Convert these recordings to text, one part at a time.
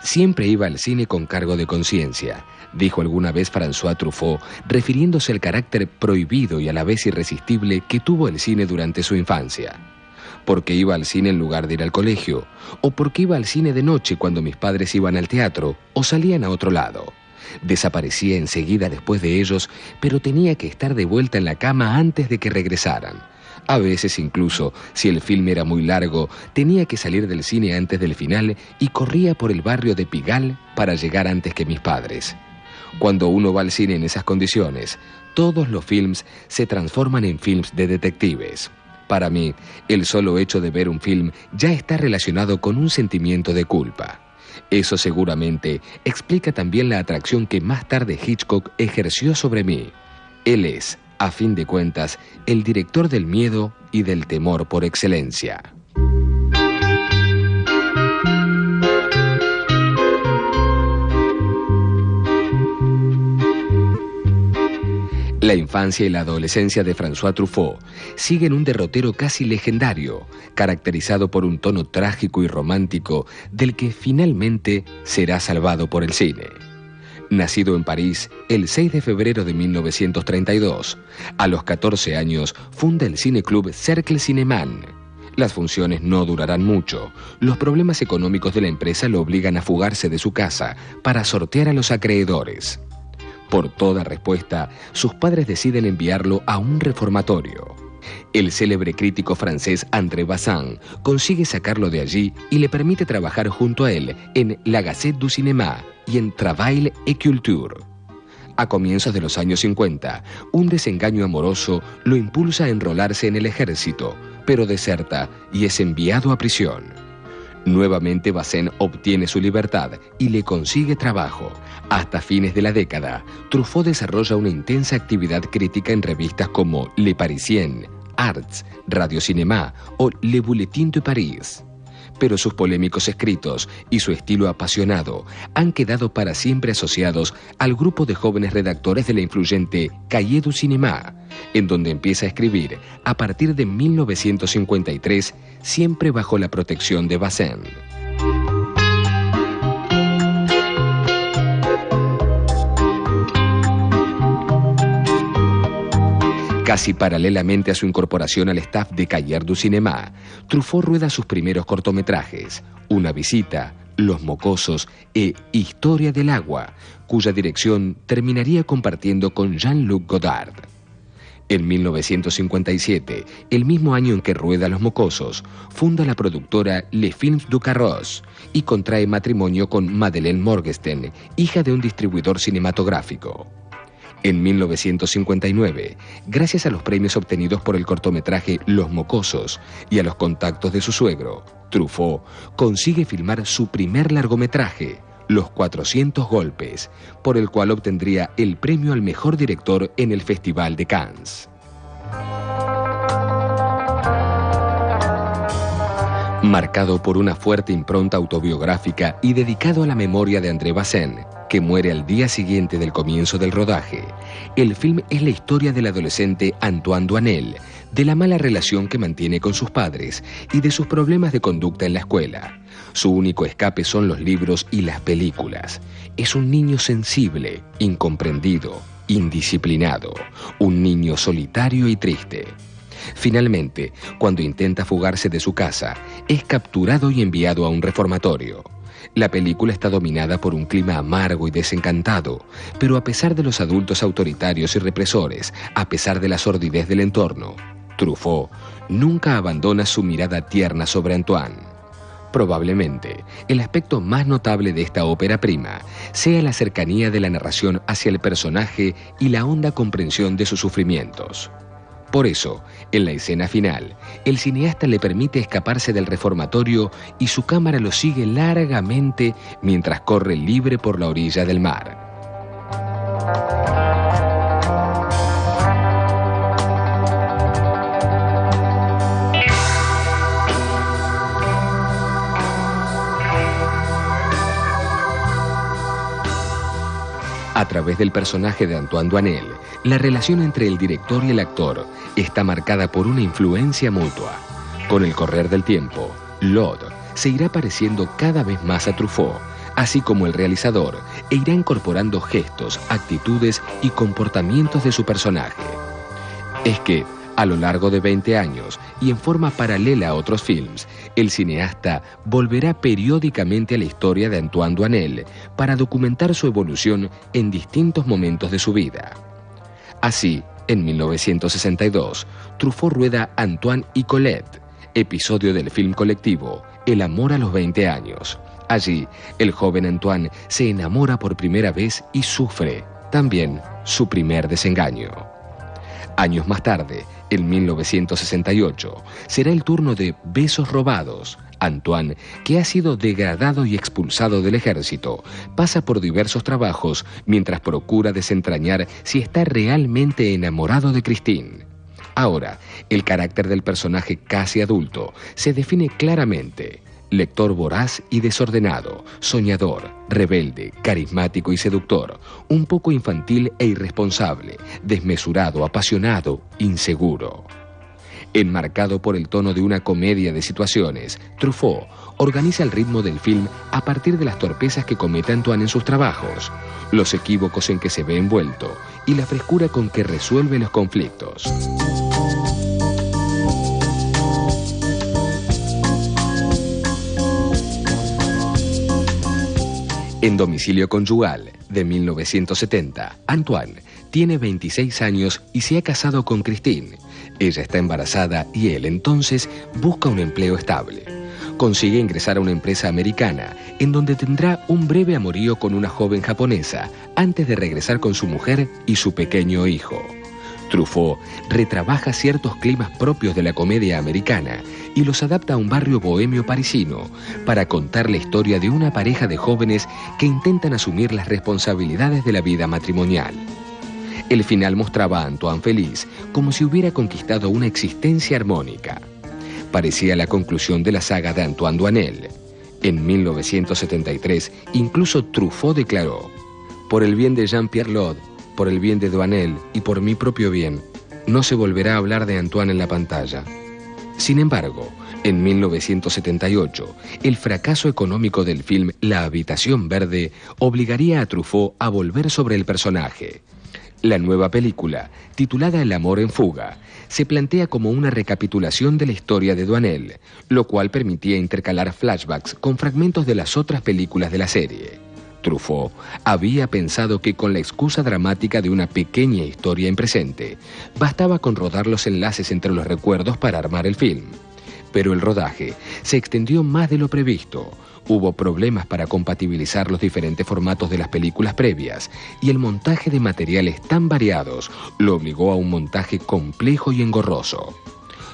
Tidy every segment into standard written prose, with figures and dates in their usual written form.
Siempre iba al cine con cargo de conciencia, dijo alguna vez François Truffaut, refiriéndose al carácter prohibido y a la vez irresistible que tuvo el cine durante su infancia. Porque iba al cine en lugar de ir al colegio, o porque iba al cine de noche cuando mis padres iban al teatro o salían a otro lado. Desaparecía enseguida después de ellos, pero tenía que estar de vuelta en la cama antes de que regresaran. A veces incluso, si el film era muy largo, tenía que salir del cine antes del final y corría por el barrio de Pigalle para llegar antes que mis padres. Cuando uno va al cine en esas condiciones, todos los films se transforman en films de detectives. Para mí, el solo hecho de ver un film ya está relacionado con un sentimiento de culpa. Eso seguramente explica también la atracción que más tarde Hitchcock ejerció sobre mí. Él es, a fin de cuentas, el director del miedo y del temor por excelencia. La infancia y la adolescencia de François Truffaut siguen un derrotero casi legendario, caracterizado por un tono trágico y romántico del que finalmente será salvado por el cine. Nacido en París el 6 de febrero de 1932, a los 14 años funda el cineclub Cercle Cinéman. Las funciones no durarán mucho. Los problemas económicos de la empresa lo obligan a fugarse de su casa para sortear a los acreedores. Por toda respuesta, sus padres deciden enviarlo a un reformatorio. El célebre crítico francés André Bazin consigue sacarlo de allí y le permite trabajar junto a él en La Gazette du Cinéma y en Travail et Culture. A comienzos de los años 50, un desengaño amoroso lo impulsa a enrolarse en el ejército, pero deserta y es enviado a prisión. Nuevamente Bazin obtiene su libertad y le consigue trabajo. Hasta fines de la década, Truffaut desarrolla una intensa actividad crítica en revistas como Le Parisien, Arts, Radio Cinéma o Le Bulletin de Paris. Pero sus polémicos escritos y su estilo apasionado han quedado para siempre asociados al grupo de jóvenes redactores de la influyente Cahiers du Cinéma, en donde empieza a escribir a partir de 1953, siempre bajo la protección de Bazin. Casi paralelamente a su incorporación al staff de Cahiers du Cinéma, Truffaut rueda sus primeros cortometrajes, Una visita, Los mocosos e Historia del agua, cuya dirección terminaría compartiendo con Jean-Luc Godard. En 1957, el mismo año en que rueda Los mocosos, funda la productora Les Films du Carrosse y contrae matrimonio con Madeleine Morgenstern, hija de un distribuidor cinematográfico. En 1959, gracias a los premios obtenidos por el cortometraje Los mocosos y a los contactos de su suegro, Truffaut consigue filmar su primer largometraje, Los 400 golpes, por el cual obtendría el premio al mejor director en el Festival de Cannes. Marcado por una fuerte impronta autobiográfica y dedicado a la memoria de André Bazin, que muere al día siguiente del comienzo del rodaje, el film es la historia del adolescente Antoine Doinel, de la mala relación que mantiene con sus padres y de sus problemas de conducta en la escuela. Su único escape son los libros y las películas. Es un niño sensible, incomprendido, indisciplinado, un niño solitario y triste. Finalmente, cuando intenta fugarse de su casa, es capturado y enviado a un reformatorio. La película está dominada por un clima amargo y desencantado, pero a pesar de los adultos autoritarios y represores, a pesar de la sordidez del entorno, Truffaut nunca abandona su mirada tierna sobre Antoine. Probablemente, el aspecto más notable de esta ópera prima sea la cercanía de la narración hacia el personaje y la honda comprensión de sus sufrimientos. Por eso, en la escena final, el cineasta le permite escaparse del reformatorio y su cámara lo sigue largamente mientras corre libre por la orilla del mar. A través del personaje de Antoine Doinel, la relación entre el director y el actor está marcada por una influencia mutua. Con el correr del tiempo, Lod se irá pareciendo cada vez más a Truffaut, así como el realizador, e irá incorporando gestos, actitudes y comportamientos de su personaje. Es que, a lo largo de 20 años y en forma paralela a otros films, el cineasta volverá periódicamente a la historia de Antoine Doinel para documentar su evolución en distintos momentos de su vida. Así, en 1962, Truffaut rueda Antoine y Colette, episodio del film colectivo El amor a los 20 años. Allí, el joven Antoine se enamora por primera vez y sufre también su primer desengaño. Años más tarde, en 1968, será el turno de Besos robados. Antoine, que ha sido degradado y expulsado del ejército, pasa por diversos trabajos mientras procura desentrañar si está realmente enamorado de Christine. Ahora, el carácter del personaje casi adulto se define claramente. Lector voraz y desordenado, soñador, rebelde, carismático y seductor, un poco infantil e irresponsable, desmesurado, apasionado, inseguro. Enmarcado por el tono de una comedia de situaciones, Truffaut organiza el ritmo del film a partir de las torpezas que comete Antoine en sus trabajos, los equívocos en que se ve envuelto y la frescura con que resuelve los conflictos. En Domicilio conyugal, de 1970, Antoine tiene 26 años y se ha casado con Christine. Ella está embarazada y él entonces busca un empleo estable. Consigue ingresar a una empresa americana, en donde tendrá un breve amorío con una joven japonesa, antes de regresar con su mujer y su pequeño hijo. Truffaut retrabaja ciertos climas propios de la comedia americana y los adapta a un barrio bohemio parisino para contar la historia de una pareja de jóvenes que intentan asumir las responsabilidades de la vida matrimonial. El final mostraba a Antoine feliz, como si hubiera conquistado una existencia armónica. Parecía la conclusión de la saga de Antoine Doinel. En 1973, incluso Truffaut declaró: «Por el bien de Jean-Pierre Lod, por el bien de Doinel y por mi propio bien, no se volverá a hablar de Antoine en la pantalla». Sin embargo, en 1978, el fracaso económico del film La habitación verde obligaría a Truffaut a volver sobre el personaje. La nueva película, titulada El amor en fuga, se plantea como una recapitulación de la historia de Doinel, lo cual permitía intercalar flashbacks con fragmentos de las otras películas de la serie. Truffaut había pensado que con la excusa dramática de una pequeña historia en presente, bastaba con rodar los enlaces entre los recuerdos para armar el film. Pero el rodaje se extendió más de lo previsto. Hubo problemas para compatibilizar los diferentes formatos de las películas previas y el montaje de materiales tan variados lo obligó a un montaje complejo y engorroso.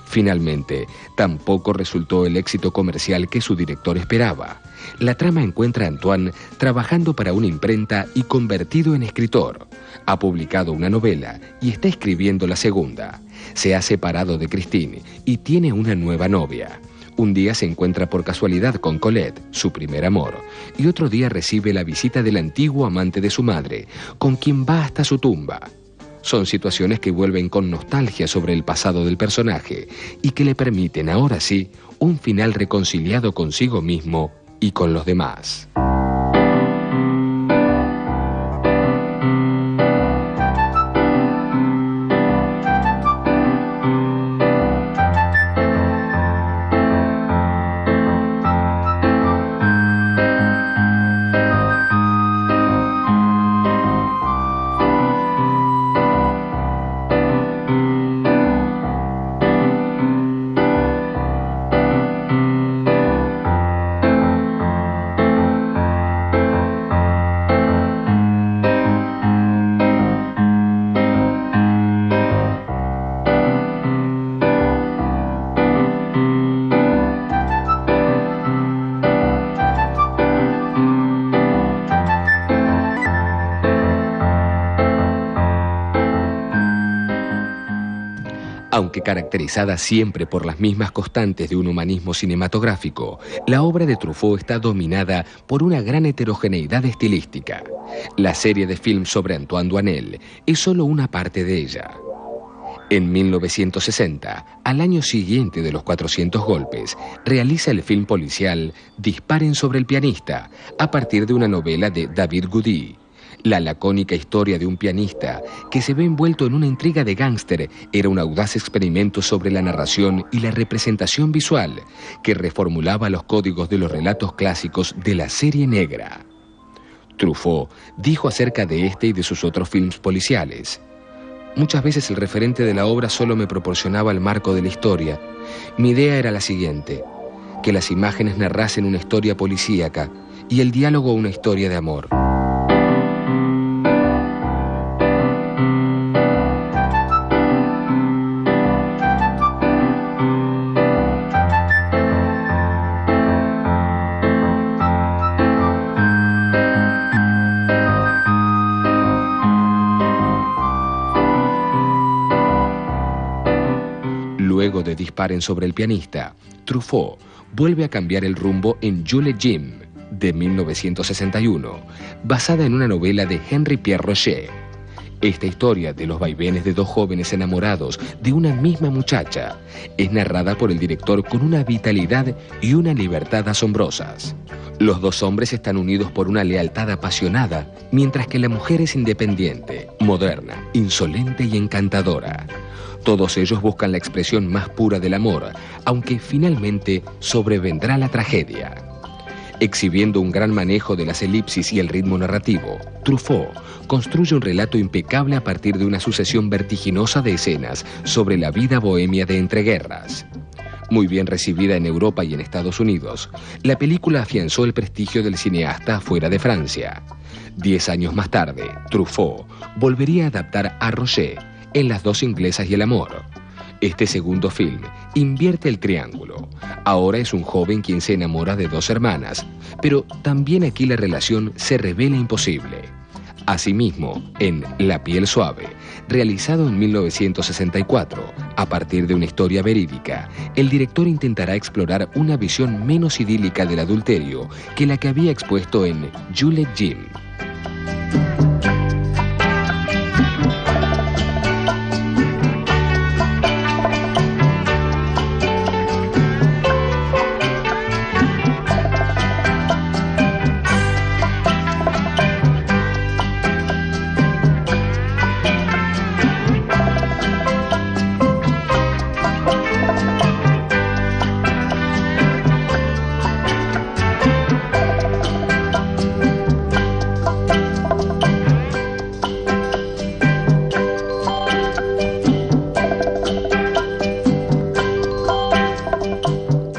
Finalmente, tampoco resultó el éxito comercial que su director esperaba. La trama encuentra a Antoine trabajando para una imprenta y convertido en escritor. Ha publicado una novela y está escribiendo la segunda. Se ha separado de Christine y tiene una nueva novia. Un día se encuentra por casualidad con Colette, su primer amor, y otro día recibe la visita del antiguo amante de su madre, con quien va hasta su tumba. Son situaciones que vuelven con nostalgia sobre el pasado del personaje y que le permiten, ahora sí, un final reconciliado consigo mismo y con los demás. Aunque caracterizada siempre por las mismas constantes de un humanismo cinematográfico, la obra de Truffaut está dominada por una gran heterogeneidad estilística. La serie de films sobre Antoine Doinel es solo una parte de ella. En 1960, al año siguiente de los 400 golpes, realiza el film policial Disparen sobre el pianista, a partir de una novela de David Gaudy. La lacónica historia de un pianista que se ve envuelto en una intriga de gángster era un audaz experimento sobre la narración y la representación visual que reformulaba los códigos de los relatos clásicos de la serie negra. Truffaut dijo acerca de este y de sus otros films policiales: muchas veces el referente de la obra solo me proporcionaba el marco de la historia. Mi idea era la siguiente: que las imágenes narrasen una historia policíaca y el diálogo una historia de amor. Luego de Disparen sobre el pianista, Truffaut vuelve a cambiar el rumbo en Jules Jim, de 1961, basada en una novela de Henri Pierre Rocher. Esta historia de los vaivenes de dos jóvenes enamorados de una misma muchacha es narrada por el director con una vitalidad y una libertad asombrosas. Los dos hombres están unidos por una lealtad apasionada, mientras que la mujer es independiente, moderna, insolente y encantadora. Todos ellos buscan la expresión más pura del amor, aunque finalmente sobrevendrá la tragedia. Exhibiendo un gran manejo de las elipsis y el ritmo narrativo, Truffaut construye un relato impecable a partir de una sucesión vertiginosa de escenas sobre la vida bohemia de entreguerras. Muy bien recibida en Europa y en Estados Unidos, la película afianzó el prestigio del cineasta fuera de Francia. 10 años más tarde, Truffaut volvería a adaptar a Rocher en Las dos inglesas y el amor. Este segundo film invierte el triángulo. Ahora es un joven quien se enamora de dos hermanas, pero también aquí la relación se revela imposible. Asimismo, en La piel suave, realizado en 1964, a partir de una historia verídica, el director intentará explorar una visión menos idílica del adulterio que la que había expuesto en Jules Jim.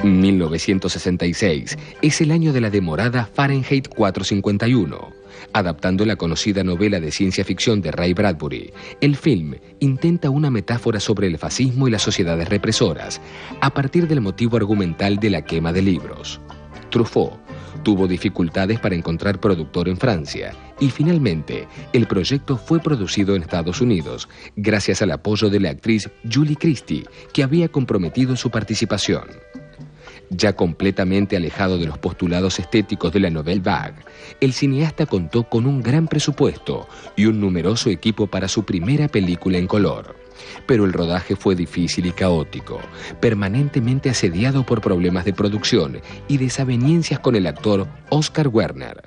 En 1966 es el año de la demorada Fahrenheit 451. Adaptando la conocida novela de ciencia ficción de Ray Bradbury, el film intenta una metáfora sobre el fascismo y las sociedades represoras, a partir del motivo argumental de la quema de libros. Truffaut tuvo dificultades para encontrar productor en Francia y finalmente el proyecto fue producido en Estados Unidos gracias al apoyo de la actriz Julie Christie, que había comprometido su participación. Ya completamente alejado de los postulados estéticos de la Nouvelle Vague, el cineasta contó con un gran presupuesto y un numeroso equipo para su primera película en color. Pero el rodaje fue difícil y caótico, permanentemente asediado por problemas de producción y desavenencias con el actor Oscar Werner.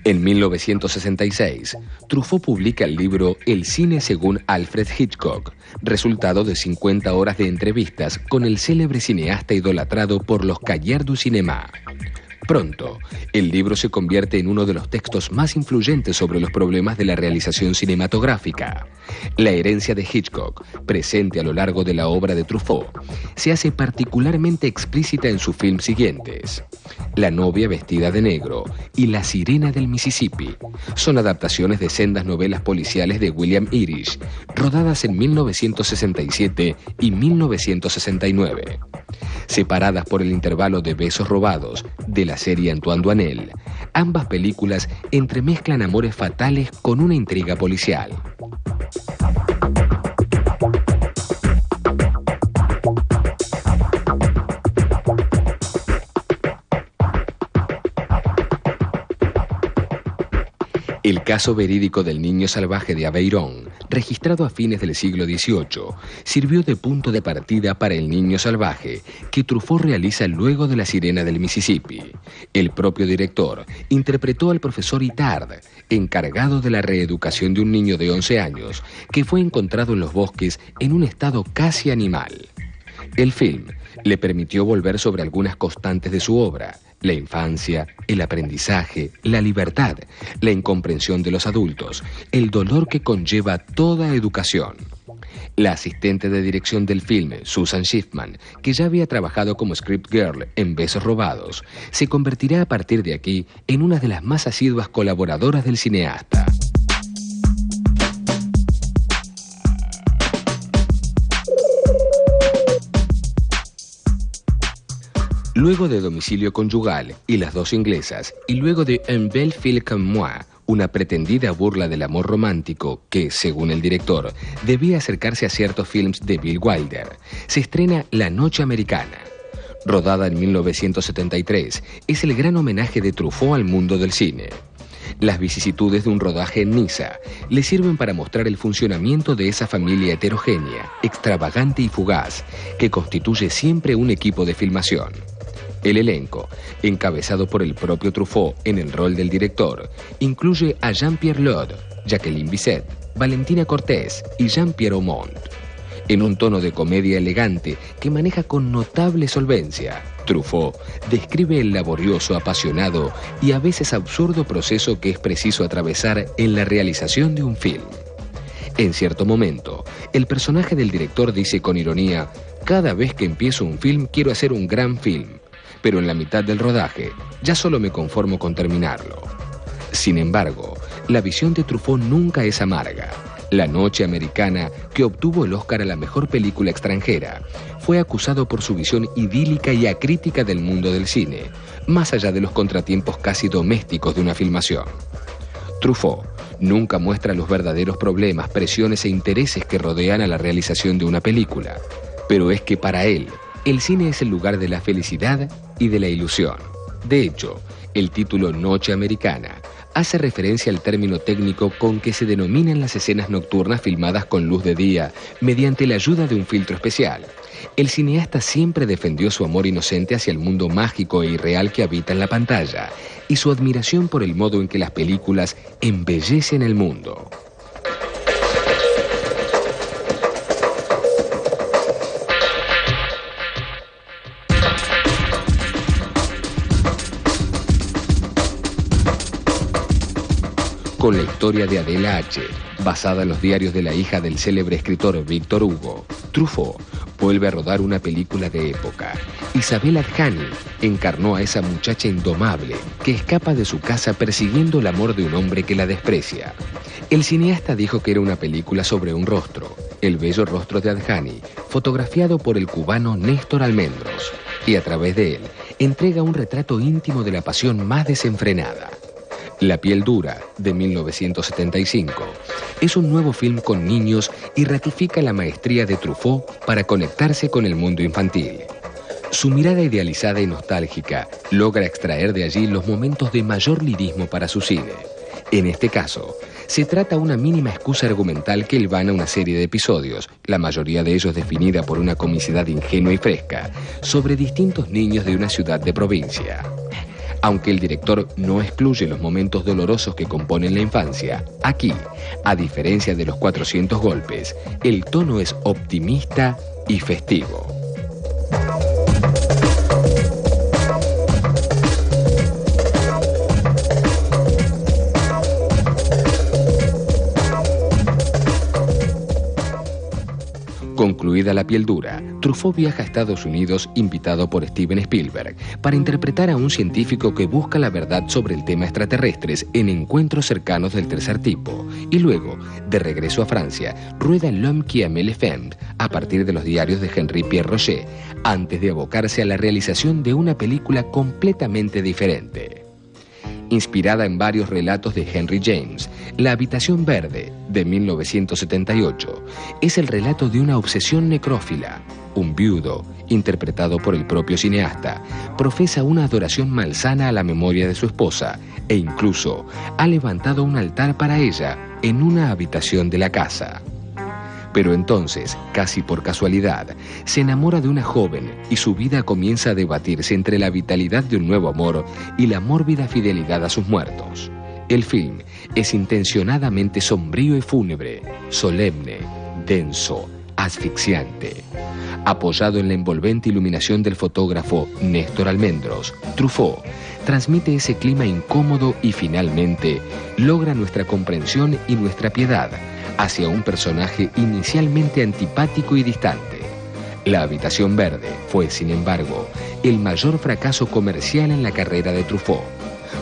En 1966, Truffaut publica el libro El cine según Alfred Hitchcock, resultado de 50 horas de entrevistas con el célebre cineasta idolatrado por los Cahiers du Cinéma. Pronto, el libro se convierte en uno de los textos más influyentes sobre los problemas de la realización cinematográfica. La herencia de Hitchcock, presente a lo largo de la obra de Truffaut, se hace particularmente explícita en sus films siguientes. La novia vestida de negro y La sirena del Mississippi son adaptaciones de sendas novelas policiales de William Irish, rodadas en 1967 y 1969. Separadas por el intervalo de Besos robados de la serie Antoine Doinel, ambas películas entremezclan amores fatales con una intriga policial. El caso verídico del niño salvaje de Aveyron, registrado a fines del siglo XVIII, sirvió de punto de partida para El niño salvaje, que Truffaut realiza luego de La sirena del Mississippi. El propio director interpretó al profesor Itard, encargado de la reeducación de un niño de 11 años, que fue encontrado en los bosques en un estado casi animal. El film le permitió volver sobre algunas constantes de su obra: la infancia, el aprendizaje, la libertad, la incomprensión de los adultos, el dolor que conlleva toda educación. La asistente de dirección del filme, Susan Schiffman, que ya había trabajado como script girl en Besos robados, se convertirá a partir de aquí en una de las más asiduas colaboradoras del cineasta. Luego de Domicilio conyugal y Las dos inglesas, y luego de Un bel fil comme moi, una pretendida burla del amor romántico que, según el director, debía acercarse a ciertos films de Bill Wilder, se estrena La noche americana. Rodada en 1973, es el gran homenaje de Truffaut al mundo del cine. Las vicisitudes de un rodaje en Niza le sirven para mostrar el funcionamiento de esa familia heterogénea, extravagante y fugaz, que constituye siempre un equipo de filmación. El elenco, encabezado por el propio Truffaut en el rol del director, incluye a Jean-Pierre Lod, Jacqueline Bisset, Valentina Cortés y Jean-Pierre Aumont. En un tono de comedia elegante que maneja con notable solvencia, Truffaut describe el laborioso, apasionado y a veces absurdo proceso que es preciso atravesar en la realización de un film. En cierto momento, el personaje del director dice con ironía: «Cada vez que empiezo un film quiero hacer un gran film, pero en la mitad del rodaje ya solo me conformo con terminarlo». Sin embargo, la visión de Truffaut nunca es amarga. La noche americana, que obtuvo el Oscar a la mejor película extranjera, fue acusado por su visión idílica y acrítica del mundo del cine, más allá de los contratiempos casi domésticos de una filmación. Truffaut nunca muestra los verdaderos problemas, presiones e intereses que rodean a la realización de una película, pero es que para él, el cine es el lugar de la felicidad y de la ilusión. De hecho, el título Noche Americana hace referencia al término técnico con que se denominan las escenas nocturnas filmadas con luz de día mediante la ayuda de un filtro especial. El cineasta siempre defendió su amor inocente hacia el mundo mágico e irreal que habita en la pantalla y su admiración por el modo en que las películas embellecen el mundo. Con la historia de Adela H., basada en los diarios de la hija del célebre escritor Víctor Hugo, Truffaut vuelve a rodar una película de época. Isabelle Adjani encarnó a esa muchacha indomable que escapa de su casa persiguiendo el amor de un hombre que la desprecia. El cineasta dijo que era una película sobre un rostro, el bello rostro de Adjani, fotografiado por el cubano Néstor Almendros, y a través de él entrega un retrato íntimo de la pasión más desenfrenada. La piel dura, de 1975, es un nuevo film con niños y ratifica la maestría de Truffaut para conectarse con el mundo infantil. Su mirada idealizada y nostálgica logra extraer de allí los momentos de mayor lirismo para su cine. En este caso, se trata una mínima excusa argumental que hilvana una serie de episodios, la mayoría de ellos definida por una comicidad ingenua y fresca, sobre distintos niños de una ciudad de provincia. Aunque el director no excluye los momentos dolorosos que componen la infancia, aquí, a diferencia de los 400 golpes, el tono es optimista y festivo. Concluida La piel dura, Truffaut viaja a Estados Unidos invitado por Steven Spielberg para interpretar a un científico que busca la verdad sobre el tema extraterrestres en encuentros cercanos del tercer tipo, y luego, de regreso a Francia, rueda L'homme qui aimait les femmes a partir de los diarios de Henri Pierre Roger, antes de abocarse a la realización de una película completamente diferente. Inspirada en varios relatos de Henry James, La habitación verde, de 1978, es el relato de una obsesión necrófila. Un viudo, interpretado por el propio cineasta, profesa una adoración malsana a la memoria de su esposa e incluso ha levantado un altar para ella en una habitación de la casa. Pero entonces, casi por casualidad, se enamora de una joven y su vida comienza a debatirse entre la vitalidad de un nuevo amor y la mórbida fidelidad a sus muertos. El film es intencionadamente sombrío y fúnebre, solemne, denso, asfixiante. Apoyado en la envolvente iluminación del fotógrafo Néstor Almendros, Truffaut transmite ese clima incómodo y finalmente logra nuestra comprensión y nuestra piedad hacia un personaje inicialmente antipático y distante. La habitación verde fue, sin embargo, el mayor fracaso comercial en la carrera de Truffaut.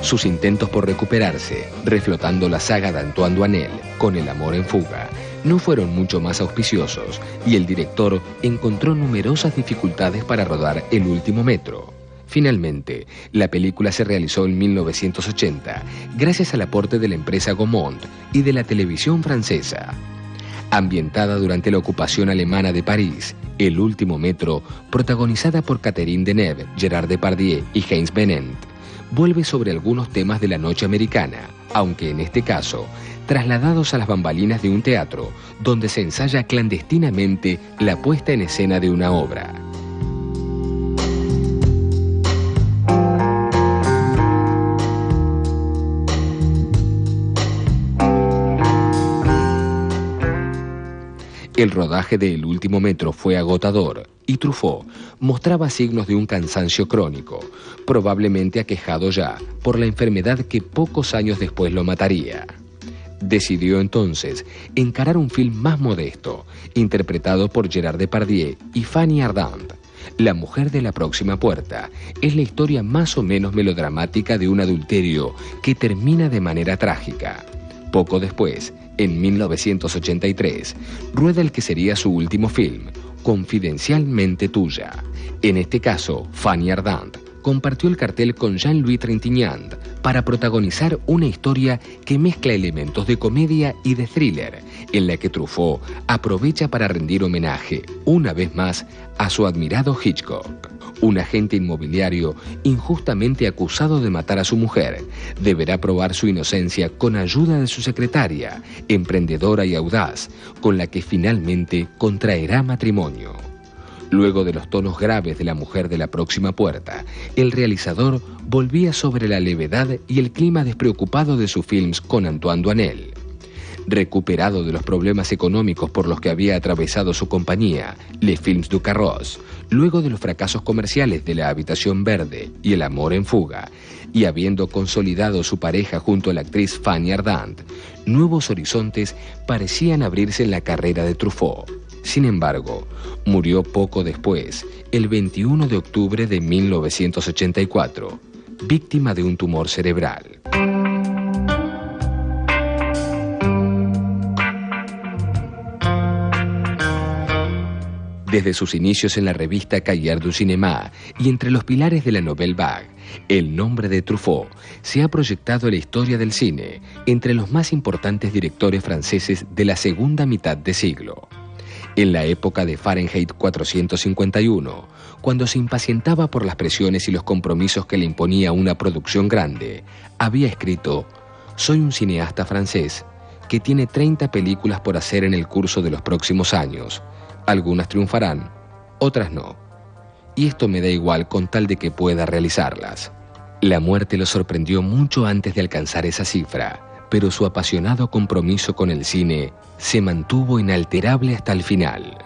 Sus intentos por recuperarse, reflotando la saga de Antoine Doinel con El amor en fuga, no fueron mucho más auspiciosos y el director encontró numerosas dificultades para rodar El último metro. Finalmente, la película se realizó en 1980 gracias al aporte de la empresa Gaumont y de la televisión francesa. Ambientada durante la ocupación alemana de París, El último metro, protagonizada por Catherine Deneuve, Gerard Depardieu y Heinz Benet, vuelve sobre algunos temas de la noche americana, aunque en este caso, trasladados a las bambalinas de un teatro, donde se ensaya clandestinamente la puesta en escena de una obra. El rodaje de El último metro fue agotador y Truffaut mostraba signos de un cansancio crónico, probablemente aquejado ya por la enfermedad que pocos años después lo mataría. Decidió entonces encarar un film más modesto, interpretado por Gerard Depardieu y Fanny Ardant. La mujer de la próxima puerta es la historia más o menos melodramática de un adulterio que termina de manera trágica. Poco después, en 1983, rueda el que sería su último film, Confidencialmente tuya. En este caso, Fanny Ardant compartió el cartel con Jean-Louis Trintignant para protagonizar una historia que mezcla elementos de comedia y de thriller, en la que Truffaut aprovecha para rendir homenaje, una vez más, a su admirado Hitchcock. Un agente inmobiliario injustamente acusado de matar a su mujer deberá probar su inocencia con ayuda de su secretaria, emprendedora y audaz, con la que finalmente contraerá matrimonio. Luego de los tonos graves de La mujer de la próxima puerta, el realizador volvía sobre la levedad y el clima despreocupado de sus films con Antoine Doinel. Recuperado de los problemas económicos por los que había atravesado su compañía, Les Films du Carrosse, luego de los fracasos comerciales de La habitación verde y El amor en fuga, y habiendo consolidado su pareja junto a la actriz Fanny Ardant, nuevos horizontes parecían abrirse en la carrera de Truffaut. Sin embargo, murió poco después, el 21 de octubre de 1984, víctima de un tumor cerebral. Desde sus inicios en la revista Cahiers du Cinéma y entre los pilares de la Nouvelle Vague, el nombre de Truffaut se ha proyectado en la historia del cine entre los más importantes directores franceses de la segunda mitad de siglo. En la época de Fahrenheit 451, cuando se impacientaba por las presiones y los compromisos que le imponía una producción grande, había escrito: «Soy un cineasta francés que tiene 30 películas por hacer en el curso de los próximos años. Algunas triunfarán, otras no. Y esto me da igual con tal de que pueda realizarlas». La muerte lo sorprendió mucho antes de alcanzar esa cifra, pero su apasionado compromiso con el cine se mantuvo inalterable hasta el final.